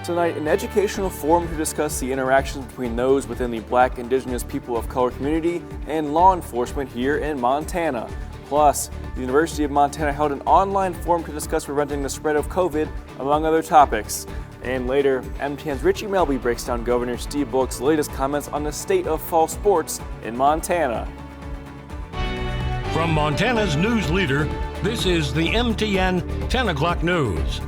Tonight, an educational forum to discuss the interactions between those within the Black, Indigenous, people of color community and law enforcement here in Montana. Plus, the University of Montana held an online forum to discuss preventing the spread of COVID, among other topics. And later, MTN's Richie Melby breaks down Governor Steve Bullock's latest comments on the state of fall sports in Montana. From Montana's news leader, this is the MTN 10 o'clock news.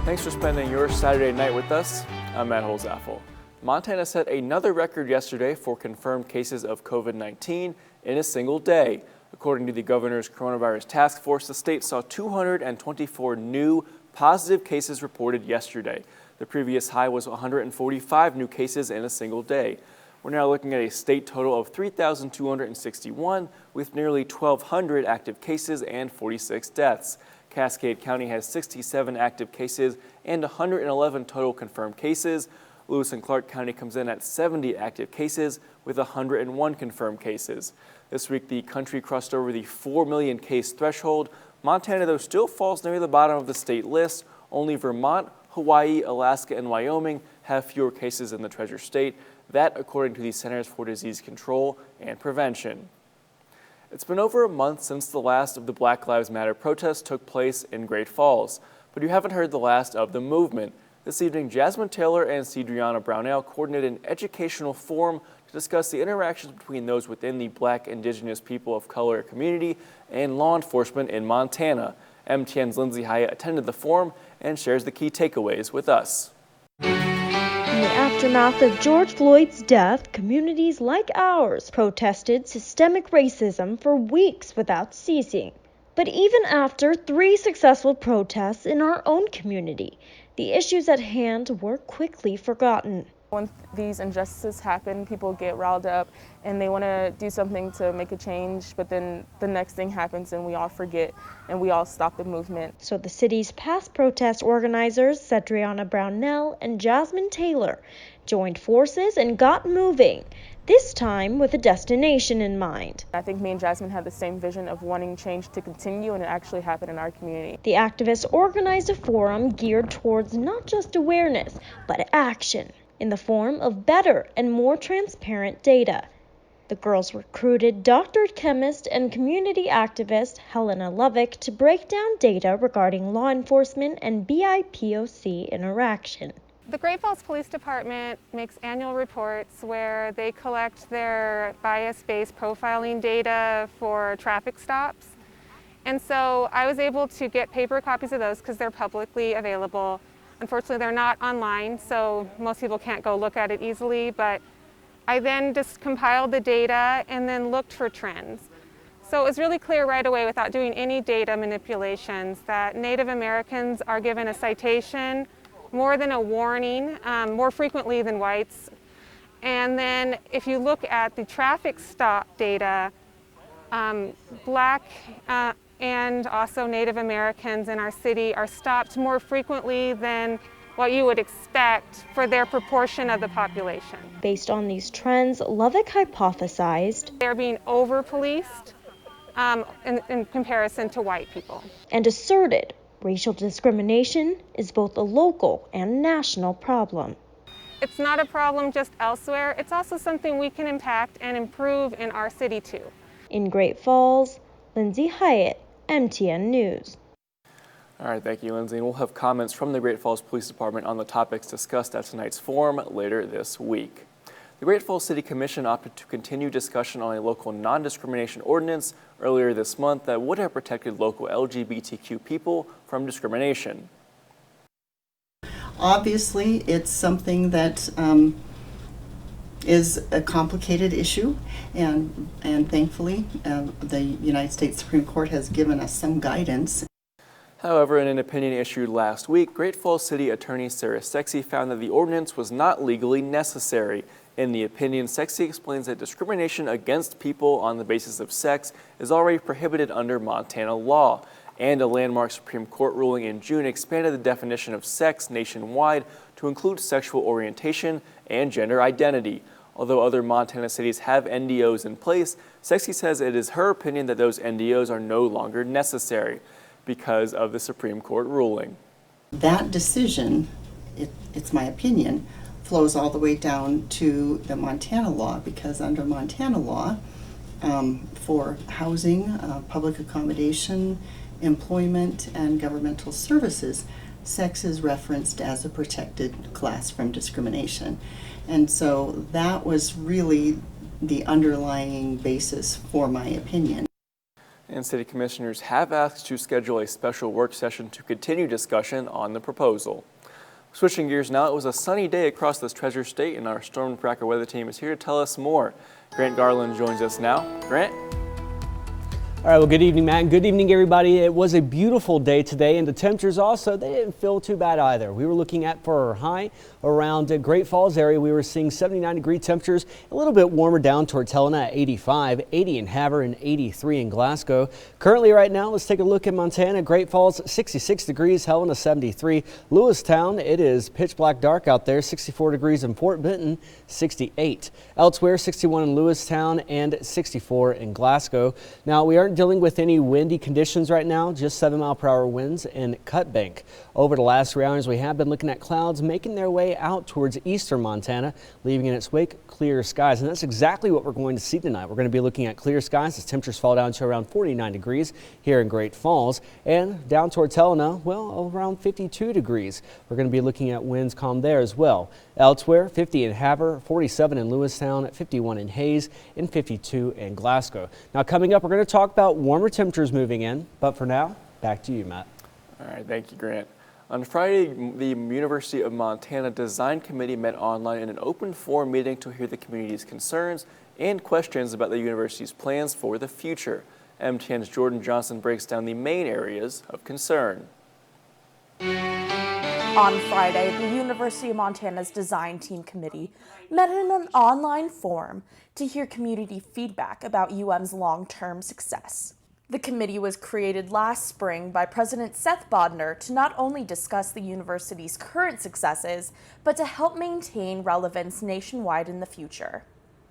Thanks for spending your Saturday night with us. I'm Matt Holzaffel. Montana set another record yesterday for confirmed cases of COVID-19 in a single day. According to the governor's coronavirus task force, the state saw 224 new positive cases reported yesterday. The previous high was 145 new cases in a single day. We're now looking at a state total of 3,261 with nearly 1,200 active cases and 46 deaths. Cascade County has 67 active cases and 111 total confirmed cases. Lewis and Clark County comes in at 70 active cases with 101 confirmed cases. This week, the country crossed over the 4 million case threshold. Montana, though, still falls near the bottom of the state list. Only Vermont, Hawaii, Alaska, and Wyoming have fewer cases in the Treasure State. That, according to the Centers for Disease Control and Prevention. It's been over a month since the last of the Black Lives Matter protests took place in Great Falls, but you haven't heard the last of the movement. This evening, Jasmine Taylor and Cedriana Brownell coordinated an educational forum to discuss the interactions between those within the Black, Indigenous, people of color community and law enforcement in Montana. MTN's Lindsay Hyatt attended the forum and shares the key takeaways with us. In the aftermath of George Floyd's death, communities like ours protested systemic racism for weeks without ceasing. But even after 3 successful protests in our own community, the issues at hand were quickly forgotten. When these injustices happen, people get riled up and they want to do something to make a change, but then the next thing happens and we all forget and we all stop the movement. So the city's past protest organizers, Cedriana Brownell and Jasmine Taylor, joined forces and got moving, this time with a destination in mind. I think me and Jasmine had the same vision of wanting change to continue and it actually happened in our community. The activists organized a forum geared towards not just awareness, but action, in the form of better and more transparent data. The girls recruited doctored chemist and community activist Helena Lovick to break down data regarding law enforcement and BIPOC interaction. The Great Falls Police Department makes annual reports where they collect their bias-based profiling data for traffic stops. And so I was able to get paper copies of those because they're publicly available. Unfortunately, they're not online, so most people can't go look at it easily, but I then just compiled the data and then looked for trends. So it was really clear right away, without doing any data manipulations, that Native Americans are given a citation more than a warning, more frequently than whites. And then if you look at the traffic stop data, Black and also Native Americans in our city are stopped more frequently than what you would expect for their proportion of the population. Based on these trends, Lovick hypothesized they're being over-policed in comparison to white people. And asserted racial discrimination is both a local and national problem. It's not a problem just elsewhere, it's also something we can impact and improve in our city too. In Great Falls, Lindsay Hyatt, MTN News. All right, thank you, Lindsay. And we'll have comments from the Great Falls Police Department on the topics discussed at tonight's forum later this week. The Great Falls City Commission opted to continue discussion on a local non-discrimination ordinance earlier this month that would have protected local LGBTQ people from discrimination. Obviously, it's something that is a complicated issue, and thankfully the United States Supreme Court has given us some guidance. However, in an opinion issued last week, Great Falls City Attorney Sarah Sexy found that the ordinance was not legally necessary. In the opinion, Sexy explains that discrimination against people on the basis of sex is already prohibited under Montana law, and a landmark Supreme Court ruling in June expanded the definition of sex nationwide to include sexual orientation and gender identity. Although other Montana cities have NDOs in place, Sexy says it is her opinion that those NDOs are no longer necessary because of the Supreme Court ruling. That decision it's my opinion, flows all the way down to the Montana law, because under Montana law, for housing, public accommodation, employment, and governmental services, sex is referenced as a protected class from discrimination. And so that was really the underlying basis for my opinion. And city commissioners have asked to schedule a special work session to continue discussion on the proposal. Switching gears now, it was a sunny day across this Treasure State, and our Storm Tracker weather team is here to tell us more. Grant Garland joins us now. Grant? All right, well, good evening, Matt, and good evening, everybody. It was a beautiful day today, and the temperatures also, they didn't feel too bad either. We were looking at, for our high around Great Falls area, we were seeing 79-degree temperatures, a little bit warmer down towards Helena at 85, 80 in Havre, and 83 in Glasgow. Currently right now, let's take a look at Montana. Great Falls, 66 degrees, Helena 73. Lewistown, it is pitch black dark out there, 64 degrees in Fort Benton, 68. Elsewhere, 61 in Lewistown and 64 in Glasgow. Now, we aren't dealing with any windy conditions right now, just 7-mile-per-hour winds in Cutbank. Over the last 3 hours, we have been looking at clouds making their way out towards eastern Montana, leaving in its wake clear skies. And that's exactly what we're going to see tonight. We're going to be looking at clear skies as temperatures fall down to around 49 degrees here in Great Falls, and down towards Helena, well, around 52 degrees. We're going to be looking at winds calm there as well. Elsewhere, 50 in Havre, 47 in Lewistown, 51 in Hayes, and 52 in Glasgow. Now, coming up, we're going to talk about warmer temperatures moving in, but for now, back to you, Matt. All right, thank you, Grant. On Friday, the University of Montana Design Committee met online in an open forum meeting to hear the community's concerns and questions about the university's plans for the future. MTN's Jordan Johnson breaks down the main areas of concern. On Friday, the University of Montana's Design Team Committee met in an online forum to hear community feedback about UM's long-term success. The committee was created last spring by President Seth Bodner to not only discuss the university's current successes, but to help maintain relevance nationwide in the future.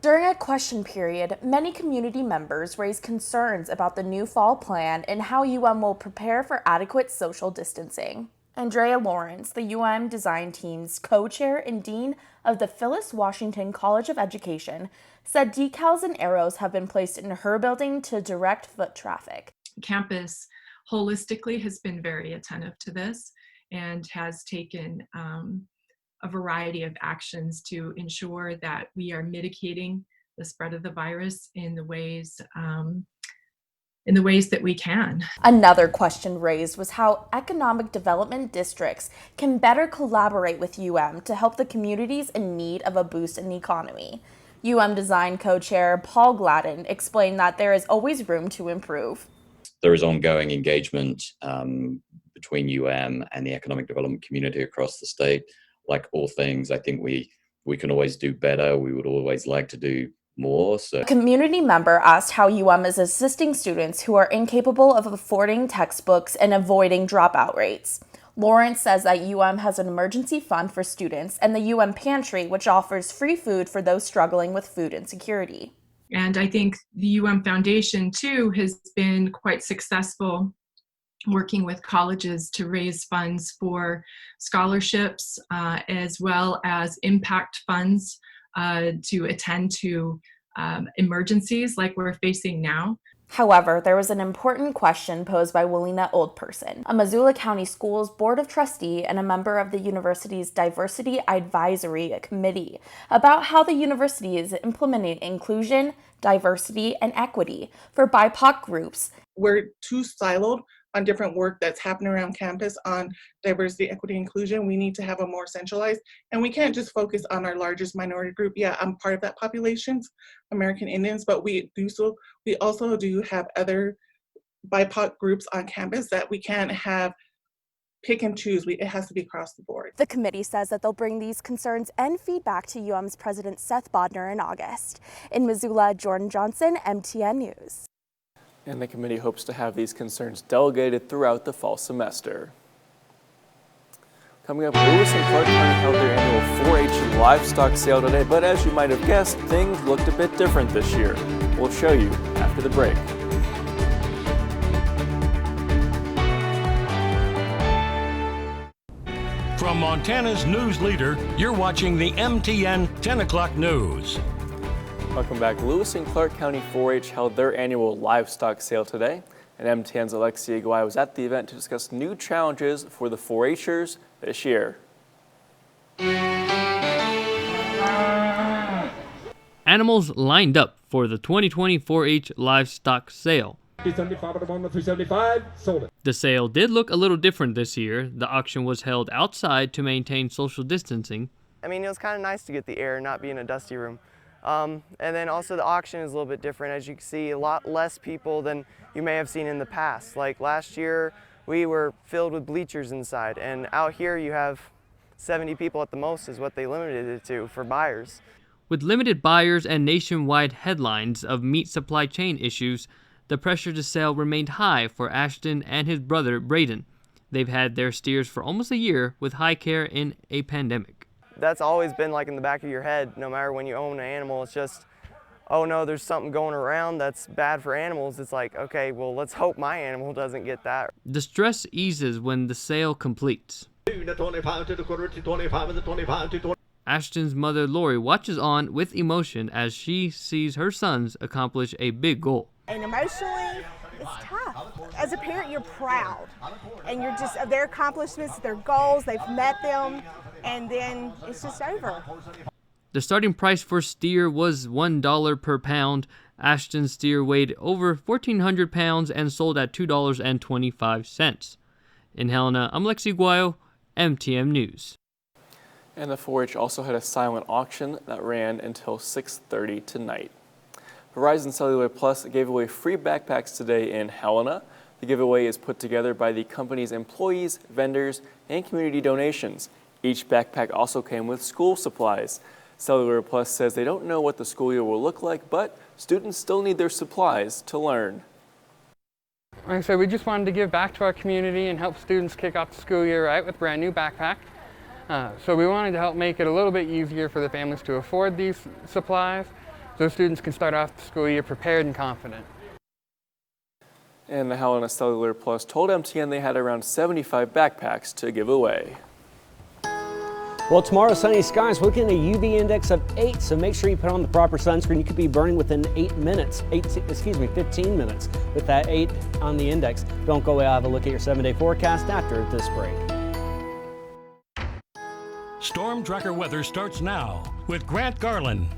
During a question period, many community members raised concerns about the new fall plan and how UM will prepare for adequate social distancing. Andrea Lawrence, the UM Design Team's co-chair and dean of the Phyllis Washington College of Education, said decals and arrows have been placed in her building to direct foot traffic. Campus holistically has been very attentive to this and has taken a variety of actions to ensure that we are mitigating the spread of the virus in the ways that we can. Another question raised was how economic development districts can better collaborate with UM to help the communities in need of a boost in the economy. UM Design co-chair Paul Gladden explained that there is always room to improve. There is ongoing engagement between UM and the economic development community across the state. Like all things, I think we can always do better. We would always like to do more. So. A community member asked how UM is assisting students who are incapable of affording textbooks and avoiding dropout rates. Lawrence says that UM has an emergency fund for students and the UM Pantry, which offers free food for those struggling with food insecurity. And I think the UM Foundation, too, has been quite successful working with colleges to raise funds for scholarships as well as impact funds to attend to emergencies like we're facing now. However, there was an important question posed by Willina Oldperson, a Missoula County Schools Board of Trustee and a member of the university's Diversity Advisory Committee, about how the university is implementing inclusion, diversity, and equity for BIPOC groups. We're too siloed on different work that's happening around campus on diversity, equity, inclusion. We need to have a more centralized, and we can't just focus on our largest minority group. Yeah, I'm part of that population, American Indians, but we also do have other BIPOC groups on campus that we can't have pick and choose. It has to be across the board. The committee says that they'll bring these concerns and feedback to UM's President Seth Bodner in August. In Missoula, Jordan Johnson, MTN News. And the committee hopes to have these concerns delegated throughout the fall semester. Coming up, Lewis and Clark County held their annual 4-H livestock sale today, but as you might have guessed, things looked a bit different this year. We'll show you after the break. From Montana's news leader, you're watching the MTN 10 o'clock news. Welcome back. Lewis and Clark County 4-H held their annual livestock sale today, and MTN's Alexia Aguay was at the event to discuss new challenges for the 4-Hers this year. Animals lined up for the 2020 4-H livestock sale. The sale did look a little different this year. The auction was held outside to maintain social distancing. I mean, it was kind of nice to get the air and not be in a dusty room. And then also the auction is a little bit different. As you can see, a lot less people than you may have seen in the past. Like last year, we were filled with bleachers inside, and out here you have 70 people at the most is what they limited it to for buyers. With limited buyers and nationwide headlines of meat supply chain issues, the pressure to sell remained high for Ashton and his brother Braden. They've had their steers for almost a year with high care in a pandemic. That's always been like in the back of your head, no matter when you own an animal. It's just, oh no, there's something going around that's bad for animals. It's like, okay, well, let's hope my animal doesn't get that. The stress eases when the sale completes. Ashton's mother Lori watches on with emotion as she sees her sons accomplish a big goal. And emotionally, it's tough. As a parent, you're proud, and you're just of their accomplishments, their goals, they've met them, and then it's just over. The starting price for steer was $1 per pound. Ashton's steer weighed over 1,400 pounds and sold at $2.25. In Helena, I'm Lexi Guayo, MTM News. And the 4-H also had a silent auction that ran until 6:30 tonight. Verizon Cellular Plus gave away free backpacks today in Helena. The giveaway is put together by the company's employees, vendors, and community donations. Each backpack also came with school supplies. Cellular Plus says they don't know what the school year will look like, but students still need their supplies to learn. Like I said, we just wanted to give back to our community and help students kick off the school year right with a brand new backpack. So we wanted to help make it a little bit easier for the families to afford these supplies so students can start off the school year prepared and confident. And the Helena Cellular Plus told MTN they had around 75 backpacks to give away. Well, tomorrow, sunny skies, looking at a UV index of 8, so make sure you put on the proper sunscreen. You could be burning within 15 minutes with that 8 on the index. Don't go away, I'll have a look at your 7-day forecast after this break. Storm Tracker weather starts now with Grant Garland.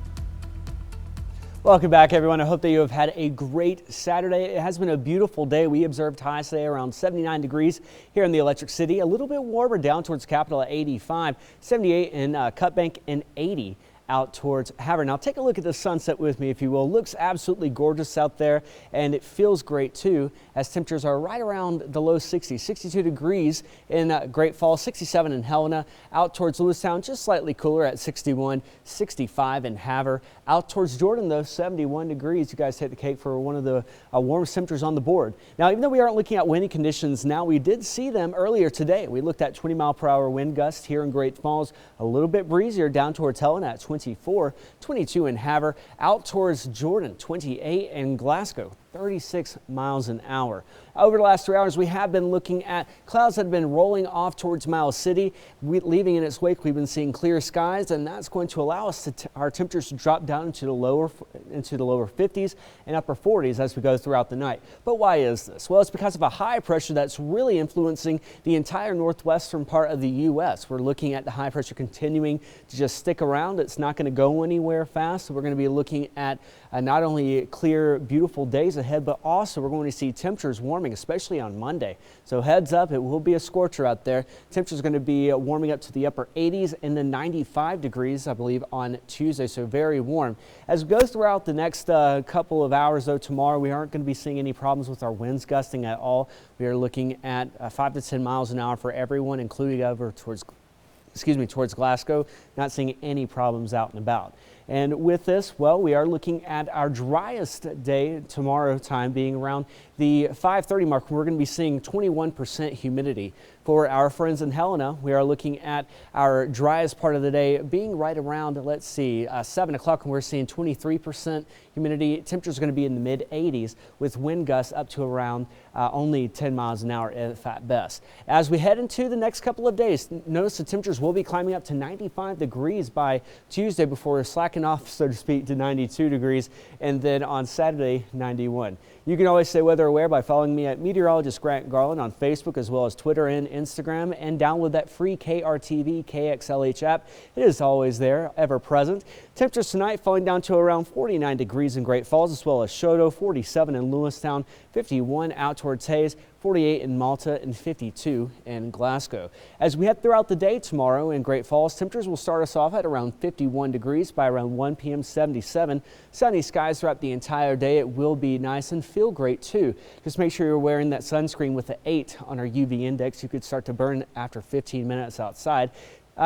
Welcome back, everyone. I hope that you have had a great Saturday. It has been a beautiful day. We observed highs today around 79 degrees here in the Electric City. A little bit warmer down towards Capitol at 85, 78 in Cut Bank, and 80 out towards Havre. Now take a look at the sunset with me, if you will. Looks absolutely gorgeous out there, and it feels great too, as temperatures are right around the low 60s. 62 degrees in Great Falls, 67 in Helena. Out towards Lewistown, just slightly cooler at 61, 65 in Havre. Out towards Jordan, though, 71 degrees. You guys take the cake for one of the warmest temperatures on the board. Now, even though we aren't looking at windy conditions now, we did see them earlier today. We looked at 20-mile-per-hour wind gusts here in Great Falls. A little bit breezier down towards Helena at 24, 22 in Havre. Out towards Jordan, 28 in Glasgow, 36 miles an hour. Over the last 3 hours, we have been looking at clouds that have been rolling off towards Miles City. Leaving in its wake, we've been seeing clear skies, and that's going to allow us to our temperatures to drop down into the lower 50s and upper 40s as we go throughout the night. But why is this? Well, it's because of a high pressure that's really influencing the entire northwestern part of the U.S. We're looking at the high pressure continuing to just stick around. It's not going to go anywhere fast. So we're going to be looking at not only clear, beautiful days ahead, but also we're going to see temperatures warming, especially on Monday. So heads up, it will be a scorcher out there. Temperatures are going to be warming up to the upper 80s and then 95 degrees, I believe, on Tuesday. So very warm. As we go throughout the next couple of hours, though, tomorrow we aren't going to be seeing any problems with our winds gusting at all. We are looking at 5 to 10 miles an hour for everyone, including over towards Glasgow. Not seeing any problems out and about. And with this, well, we are looking at our driest day tomorrow time being around the 5:30 mark. We're going to be seeing 21% humidity. For our friends in Helena, we are looking at our driest part of the day being right around, let's see, 7 o'clock, and we're seeing 23% humidity. Temperatures are going to be in the mid 80s with wind gusts up to around only 10 miles an hour at best. As we head into the next couple of days, notice the temperatures will be climbing up to 95 degrees by Tuesday before slacking off, so to speak, to 92 degrees, and then on Saturday, 91. You can always stay weather aware by following me at Meteorologist Grant Garland on Facebook as well as Twitter and Instagram, and download that free KRTV KXLH app. It is always there, ever present. Temperatures tonight falling down to around 49 degrees in Great Falls as well as Choteau, 47 in Lewistown, 51 out towards Hayes, 48 in Malta, and 52 in Glasgow. As we head throughout the day tomorrow in Great Falls, temperatures will start us off at around 51 degrees by around 1 p.m. 77. Sunny skies throughout the entire day. It will be nice and feel great too. Just make sure you're wearing that sunscreen with the 8 on our UV index. You could start to burn after 15 minutes outside.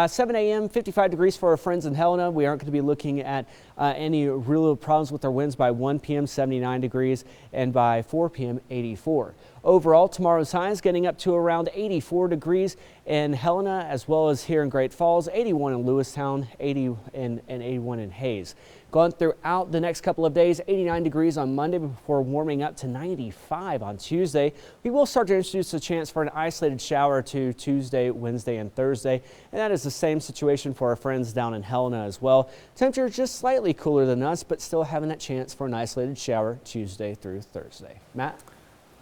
7 a.m., 55 degrees for our friends in Helena. We aren't going to be looking at any real problems with our winds by 1 p.m., 79 degrees, and by 4 p.m., 84. Overall, tomorrow's high is getting up to around 84 degrees in Helena as well as here in Great Falls, 81 in Lewistown, 80 and 81 in Hayes. Going throughout the next couple of days, 89 degrees on Monday before warming up to 95 on Tuesday. We will start to introduce a chance for an isolated shower to Tuesday, Wednesday, and Thursday. And that is the same situation for our friends down in Helena as well. Temperature just slightly cooler than us, but still having that chance for an isolated shower Tuesday through Thursday. Matt?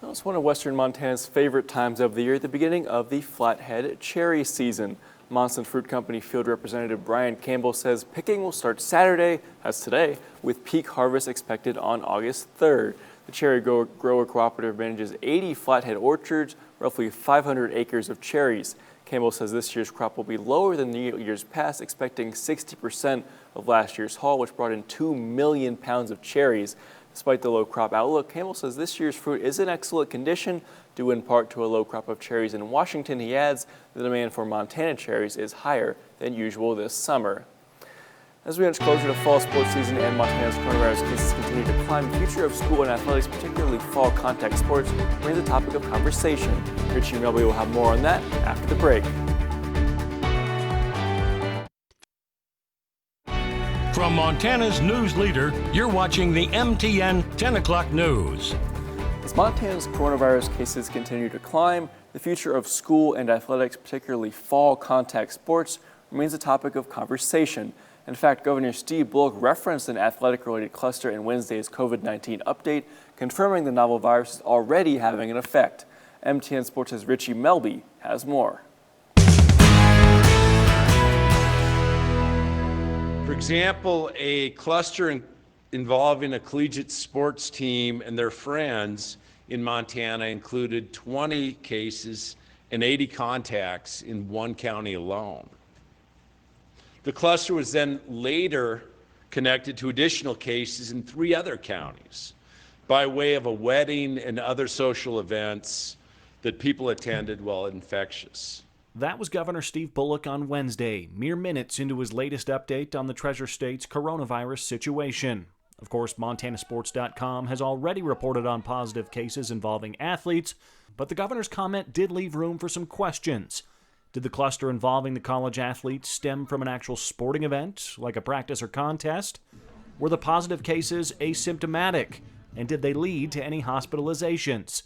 Well, it's one of Western Montana's favorite times of the year, the beginning of the flathead cherry season. Monson Fruit Company Field Representative Brian Campbell says picking will start Saturday, as today, with peak harvest expected on August 3rd. The Cherry Grower Cooperative manages 80 flathead orchards, roughly 500 acres of cherries. Campbell says this year's crop will be lower than the years past, expecting 60% of last year's haul, which brought in 2 million pounds of cherries. Despite the low crop outlook, Campbell says this year's fruit is in excellent condition, due in part to a low crop of cherries in Washington. He adds the demand for Montana cherries is higher than usual this summer. As we inch closer to fall sports season and Montana's coronavirus cases continue to climb, the future of school and athletics, particularly fall contact sports, remains a topic of conversation. Richie and Melby will have more on that after the break. From Montana's news leader, you're watching the MTN 10 o'clock news. As Montana's coronavirus cases continue to climb, the future of school and athletics, particularly fall contact sports, remains a topic of conversation. In fact, Governor Steve Bullock referenced an athletic-related cluster in Wednesday's COVID-19 update, confirming the novel virus is already having an effect. MTN Sports' Richie Melby has more. For example, a cluster involving a collegiate sports team and their friends in Montana included 20 cases and 80 contacts in one county alone. The cluster was then later connected to additional cases in 3 other counties by way of a wedding and other social events that people attended while infectious. That was Governor Steve Bullock on Wednesday, mere minutes into his latest update on the Treasure State's coronavirus situation. Of course, MontanaSports.com has already reported on positive cases involving athletes, but the governor's comment did leave room for some questions. Did the cluster involving the college athletes stem from an actual sporting event, like a practice or contest? Were the positive cases asymptomatic, and did they lead to any hospitalizations?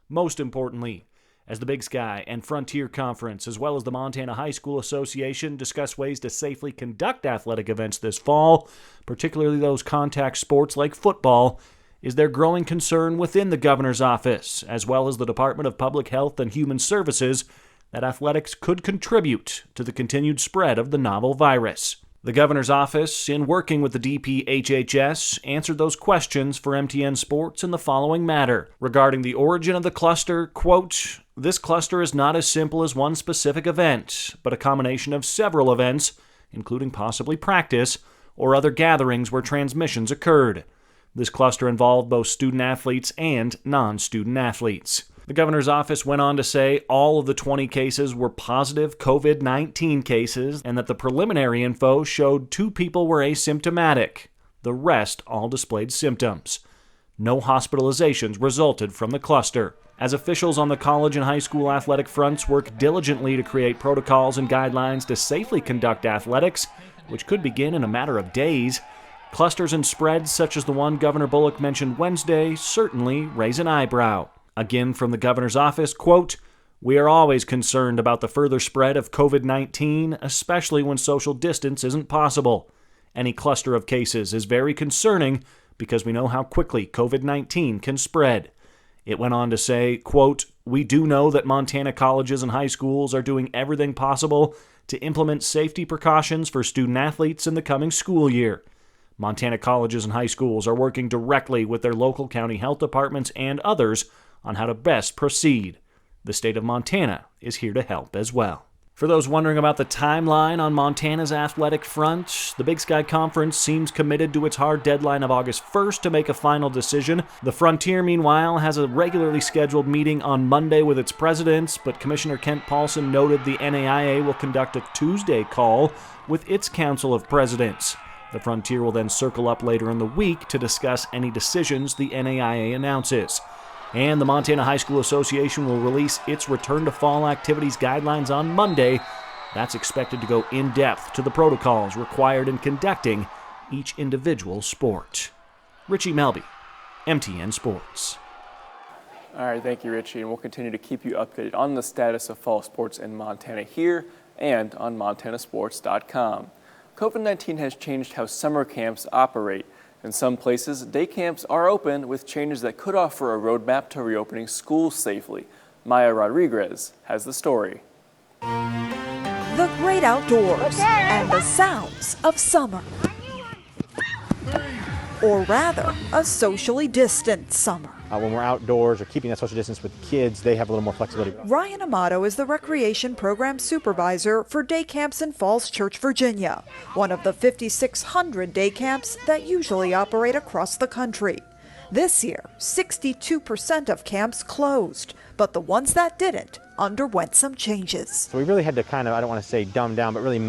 Most importantly, as the Big Sky and Frontier Conference, as well as the Montana High School Association, discuss ways to safely conduct athletic events this fall, particularly those contact sports like football, is there growing concern within the governor's office, as well as the Department of Public Health and Human Services, that athletics could contribute to the continued spread of the novel virus. The governor's office, in working with the DPHHS, answered those questions for MTN Sports in the following matter. Regarding the origin of the cluster, quote, "This cluster is not as simple as one specific event, but a combination of several events, including possibly practice or other gatherings where transmissions occurred. This cluster involved both student athletes and non-student athletes." The governor's office went on to say all of the 20 cases were positive COVID-19 cases and that the preliminary info showed 2 people were asymptomatic. The rest all displayed symptoms. No hospitalizations resulted from the cluster. As officials on the college and high school athletic fronts work diligently to create protocols and guidelines to safely conduct athletics, which could begin in a matter of days, clusters and spreads such as the one Governor Bullock mentioned Wednesday certainly raise an eyebrow. Again from the governor's office, quote, "We are always concerned about the further spread of COVID-19, especially when social distance isn't possible. Any cluster of cases is very concerning because we know how quickly COVID-19 can spread." It went on to say, quote, "We do know that Montana colleges and high schools are doing everything possible to implement safety precautions for student athletes in the coming school year. Montana colleges and high schools are working directly with their local county health departments and others on how to best proceed. The state of Montana is here to help as well." For those wondering about the timeline on Montana's athletic front, the Big Sky Conference seems committed to its hard deadline of August 1st to make a final decision. The Frontier, meanwhile, has a regularly scheduled meeting on Monday with its presidents, but Commissioner Kent Paulson noted the NAIA will conduct a Tuesday call with its Council of Presidents. The Frontier will then circle up later in the week to discuss any decisions the NAIA announces. And the Montana High School Association will release its return to fall activities guidelines on Monday. That's expected to go in depth to the protocols required in conducting each individual sport. Richie Melby, MTN Sports. All right, thank you, Richie, and we'll continue to keep you updated on the status of fall sports in Montana here and on montanasports.com. COVID-19 has changed how summer camps operate. In some places, day camps are open with changes that could offer a roadmap to reopening schools safely. Maya Rodriguez has the story. The great outdoors and the sounds of summer. Or rather, a socially distant summer. When we're outdoors or keeping that social distance with kids, they have a little more flexibility. Ryan Amato is the Recreation Program Supervisor for day camps in Falls Church, Virginia, one of the 5,600 day camps that usually operate across the country. This year, 62% of camps closed, but the ones that didn't underwent some changes. So we really had to kind of, I don't want to say dumb down, but really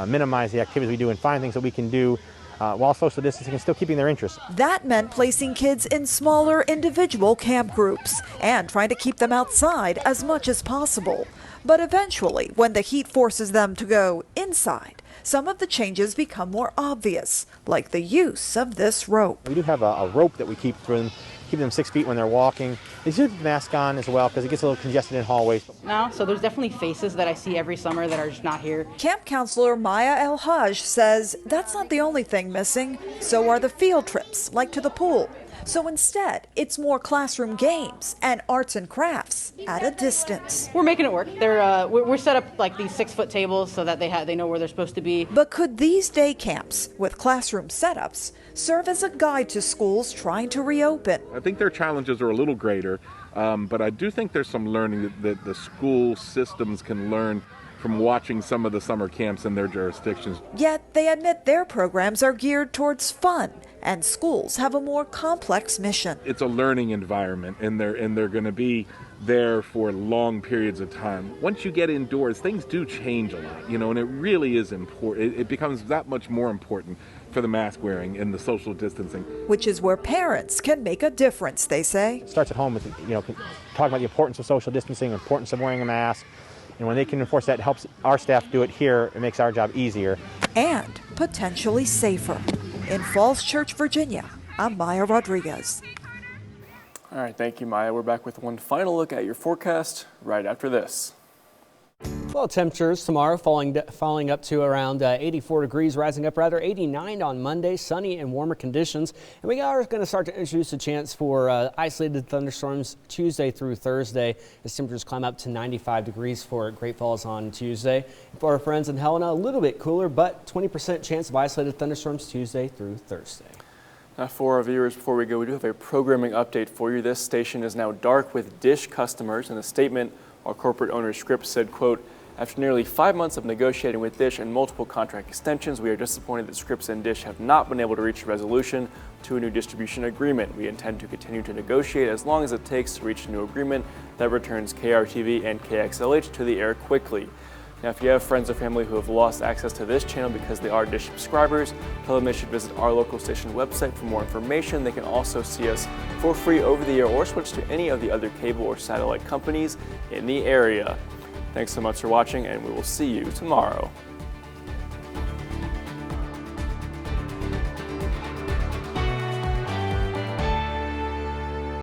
minimize the activities we do and find things that we can do while social distancing and still keeping their interest. That meant placing kids in smaller individual camp groups and trying to keep them outside as much as possible. But eventually, when the heat forces them to go inside, some of the changes become more obvious, like the use of this rope. We do have a rope that we keep through them, keep them 6 feet when they're walking. They should have a mask on as well because it gets a little congested in hallways. No, so there's definitely faces that I see every summer that are just not here. Camp counselor Maya El Haj says that's not the only thing missing. So are the field trips, like to the pool. So instead, it's more classroom games and arts and crafts at a distance. We're making it work. We're set up like these 6-foot tables so that they know where they're supposed to be. But could these day camps with classroom setups serve as a guide to schools trying to reopen? I think their challenges are a little greater, but I do think there's some learning that the school systems can learn from watching some of the summer camps in their jurisdictions. Yet they admit their programs are geared towards fun, and schools have a more complex mission. It's a learning environment, and they're going to be there for long periods of time. Once you get indoors, things do change a lot, and it really is important. It becomes that much more important for the mask wearing and the social distancing. Which is where parents can make a difference, they say. It starts at home with, talking about the importance of social distancing, the importance of wearing a mask. And when they can enforce that, it helps our staff do it here. It makes our job easier. And potentially safer. In Falls Church, Virginia, I'm Maya Rodriguez. All right, thank you, Maya. We're back with one final look at your forecast right after this. Well, temperatures tomorrow falling up to around 84 degrees, rising up rather 89 on Monday, sunny and warmer conditions. And we are going to start to introduce a chance for isolated thunderstorms Tuesday through Thursday as temperatures climb up to 95 degrees for Great Falls on Tuesday. For our friends in Helena, a little bit cooler, but 20% chance of isolated thunderstorms Tuesday through Thursday. Now, for our viewers, before we go, we do have a programming update for you. This station is now dark with Dish customers. In a statement, our corporate owner's script said, quote, After nearly 5 months of negotiating with Dish and multiple contract extensions, we are disappointed that Scripps and Dish have not been able to reach a resolution to a new distribution agreement. We intend to continue to negotiate as long as it takes to reach a new agreement that returns KRTV and KXLH to the air quickly. Now, if you have friends or family who have lost access to this channel because they are Dish subscribers, tell them they should visit our local station website for more information. They can also see us for free over the air or switch to any of the other cable or satellite companies in the area. Thanks so much for watching, and we will see you tomorrow.